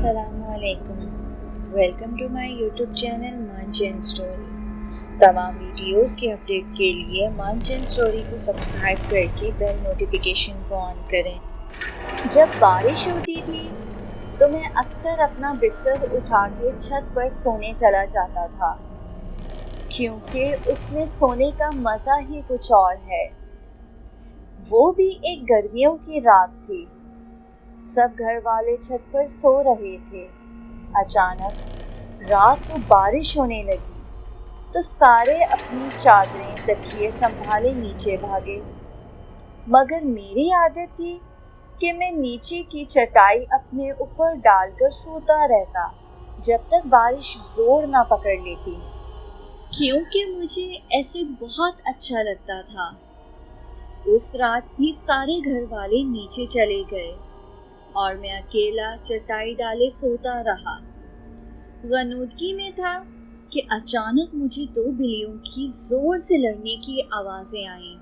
السلام علیکم، welcome to my YouTube channel مانچین اسٹوری۔ تمام ویڈیوز کی اپڈیٹ کے لیے مانچین اسٹوری کو سبسکرائب کر کے بیل نوٹیفیکیشن کو آن کریں۔ جب بارش ہوتی تھی تو میں اکثر اپنا بستر اٹھا کے چھت پر سونے چلا جاتا تھا، کیونکہ اس میں سونے کا مزہ ہی کچھ اور ہے۔ وہ بھی ایک گرمیوں کی رات تھی، سب گھر والے چھت پر سو رہے تھے۔ اچانک رات کو بارش ہونے لگی تو سارے اپنی چادریں تکیے سنبھالے نیچے بھاگے، مگر میری عادت تھی کہ میں نیچے کی چٹائی اپنے اوپر ڈال کر سوتا رہتا جب تک بارش زور نہ پکڑ لیتی، کیونکہ مجھے ایسے بہت اچھا لگتا تھا۔ اس رات بھی سارے گھر والے نیچے چلے گئے اور میں اکیلا چٹائی ڈالے سوتا رہا۔ غنودگی میں تھا کہ اچانک مجھے دو بلیوں کی زور سے لڑنے کی آوازیں آئیں۔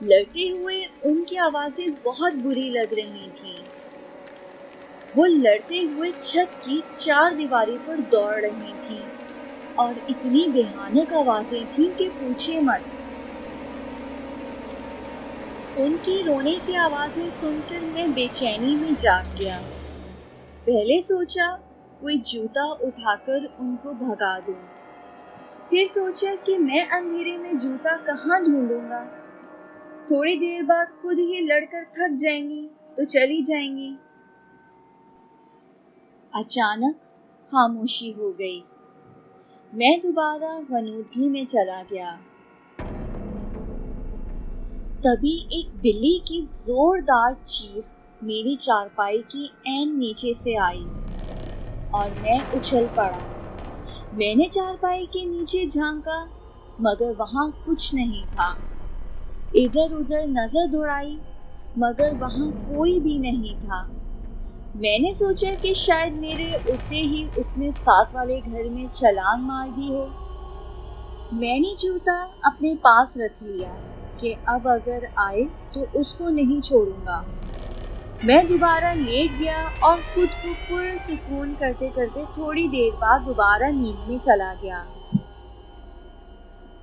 لڑتے ہوئے ان کی آوازیں بہت بری لگ رہی تھیں۔ وہ لڑتے ہوئے چھت کی چار دیواری پر دوڑ رہی تھیں اور اتنی بھیانک آوازیں تھیں کہ پوچھے مت۔ ان کی رونے کی آوازیں سن کر میں بے چینی میں جاگ گیا۔ پہلے سوچا کوئی جوتا اٹھا کر ان کو بھگا دوں، پھر سوچا کہ میں اندھیرے میں جوتا کہاں ڈھونڈوں گا، تھوڑی دیر بعد خود ہی لڑ کر تھک جائیں گی تو چلی جائیں گی۔ اچانک خاموشی ہو گئی۔ میں دوبارہ غنودگی میں چلا گیا۔ تبھی ایک بلی کی زوردار چیخ میری چارپائی کی عین نیچے سے آئی اور میں اچھل پڑا۔ میں نے چارپائی کے نیچے جھانکا مگر وہاں کچھ نہیں تھا۔ ادھر ادھر نظر دوڑائی مگر وہاں کوئی بھی نہیں تھا۔ میں نے سوچا کہ شاید میرے اٹھتے ہی اس نے ساتھ والے گھر میں چھلانگ مار دی ہو۔ میں نے جوتا اپنے پاس رکھ لیا کہ اب اگر آئے تو اس کو نہیں چھوڑوں گا۔ میں دوبارہ لیٹ گیا اور خود کو پرسکون کرتے کرتے تھوڑی دیر بعد دوبارہ نیند میں چلا گیا۔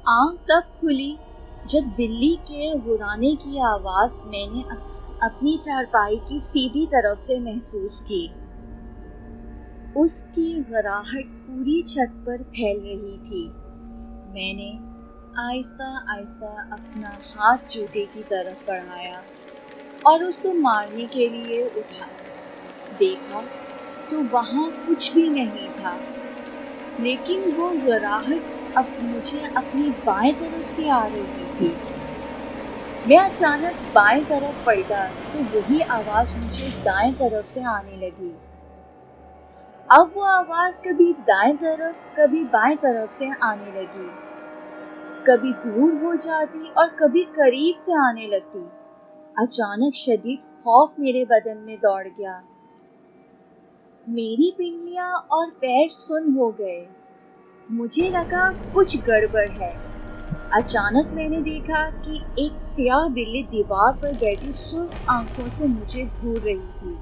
آنکھ تب کھلی جب بلی کے گھرانے کی آواز میں نے اپنی چارپائی کی سیدھی طرف سے محسوس کی۔ اس کی گھراہٹ پوری چھت پر پھیل رہی تھی۔ میں نے آہستہ آہستہ اپنا ہاتھ جوتے کی طرف بڑھایا اور اس کو مارنے کے لیے اٹھایا۔ دیکھا تو وہاں کچھ بھی نہیں تھا، لیکن وہ گھراہٹ اب مجھے اپنی بائیں طرف سے آ رہی تھی۔ میں اچانک بائیں طرف پلٹا تو وہی آواز مجھے دائیں طرف سے آنے لگی۔ اب وہ آواز کبھی دائیں طرف کبھی بائیں طرف سے آنے لگی، کبھی دور ہو جاتی اور کبھی قریب سے آنے لگتی۔ اچانک شدید خوف میرے بدن میں دوڑ گیا۔ میری پنڈلیاں اور پیر سن ہو گئے۔ مجھے لگا کچھ گڑبڑ ہے۔ اچانک میں نے دیکھا کہ ایک سیاہ بلی دیوار پر بیٹھی سرخ آنکھوں سے مجھے گھور رہی تھی۔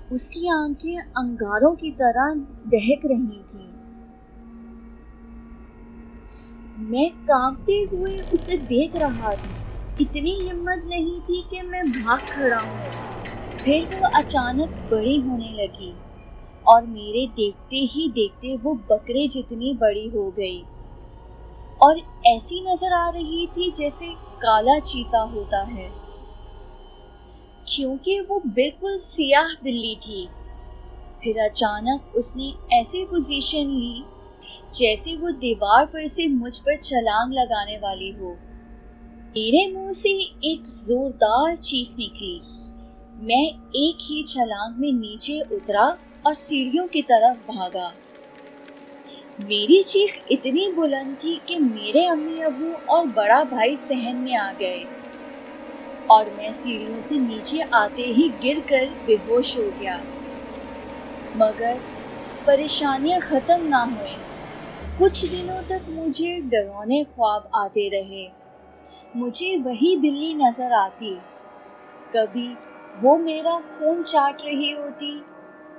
اس کی آنکھیں انگاروں کی طرح دہک رہی تھیں۔ میں کانپتے ہوئے اسے دیکھ رہا تھا۔ اتنی ہمت نہیں تھی کہ میں بھاگ کھڑا ہوں۔ پھر وہ اچانک بڑی ہونے لگی اور میرے دیکھتے ہی دیکھتے وہ بکرے جتنی بڑی ہو گئی اور ایسی نظر آ رہی تھی جیسے کالا چیتا ہوتا ہے، کیونکہ وہ بالکل سیاہ بلی تھی۔ پھر اچانک اس نے ایسی پوزیشن لی جیسے وہ دیوار پر سے مجھ پر چھلانگ لگانے والی ہو۔ میرے منہ سے ایک زوردار چیخ نکلی۔ میں ایک ہی چھلانگ میں نیچے اترا اور سیڑھیوں کی طرف بھاگا۔ میری چیخ اتنی بلند تھی کہ میرے امی ابو اور بڑا بھائی صحن میں آ گئے اور میں سیڑھیوں سے نیچے آتے ہی گر کر بے ہوش ہو گیا۔ مگر پریشانیاں ختم نہ ہوئیں۔ کچھ دنوں تک مجھے ڈراونے خواب آتے رہے۔ مجھے وہی بلی نظر آتی، کبھی وہ میرا خون چاٹ رہی ہوتی،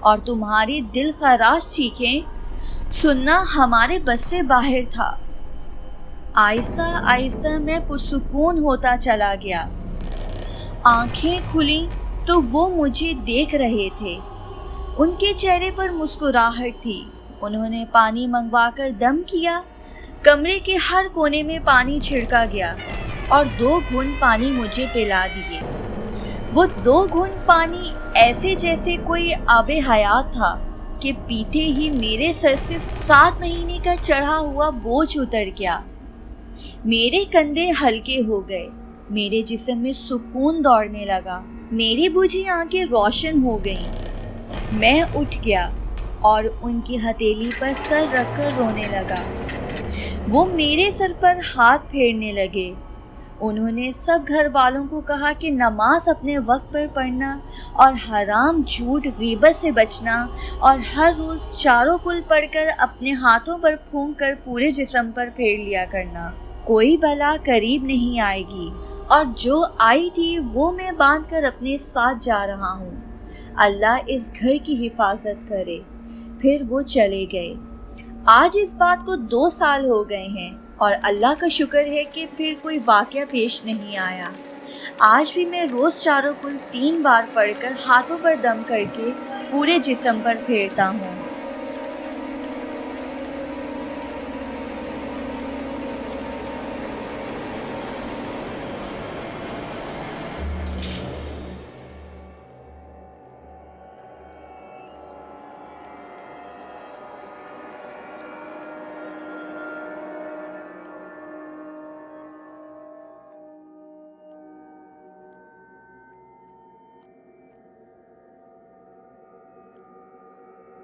اور تمہاری دل خراش چیخیں سننا ہمارے بس سے باہر تھا۔ آہستہ آہستہ میں پرسکون ہوتا چلا گیا۔ آنکھیں کھلیں تو وہ مجھے دیکھ رہے تھے۔ ان کے چہرے پر مسکراہٹ تھی۔ انہوں نے پانی منگوا کر دم کیا۔ کمرے کے ہر کونے میں پانی چھڑکا گیا اور 2 گھونٹ پانی مجھے پلا دیے۔ وہ 2 گھونٹ پانی ایسے جیسے کوئی آب حیات تھا کہ پیتے ہی میرے سر سے 7 مہینے کا چڑھا ہوا بوجھ اتر گیا۔ میرے کندھے ہلکے ہو گئے، میرے جسم میں سکون دوڑنے لگا، میری بجھی آنکھیں روشن ہو گئیں۔ میں اٹھ گیا اور ان کی ہتھیلی پر سر رکھ کر رونے لگا۔ وہ میرے سر پر ہاتھ پھیرنے لگے۔ انہوں نے سب گھر والوں کو کہا کہ نماز اپنے وقت پر پڑھنا اور حرام جھوٹ غیبت سے بچنا اور ہر روز 4 کل پڑھ کر اپنے ہاتھوں پر پھونک کر پورے جسم پر پھیر لیا کرنا۔ کوئی بلا قریب نہیں آئے گی، اور جو آئی تھی وہ میں باندھ کر اپنے ساتھ جا رہا ہوں۔ اللہ اس گھر کی حفاظت کرے۔ پھر وہ چلے گئے۔ آج اس بات کو 2 سال ہو گئے ہیں اور اللہ کا شکر ہے کہ پھر کوئی واقعہ پیش نہیں آیا۔ آج بھی میں روز 4 کل 3 بار پڑھ کر ہاتھوں پر دم کر کے پورے جسم پر پھیرتا ہوں۔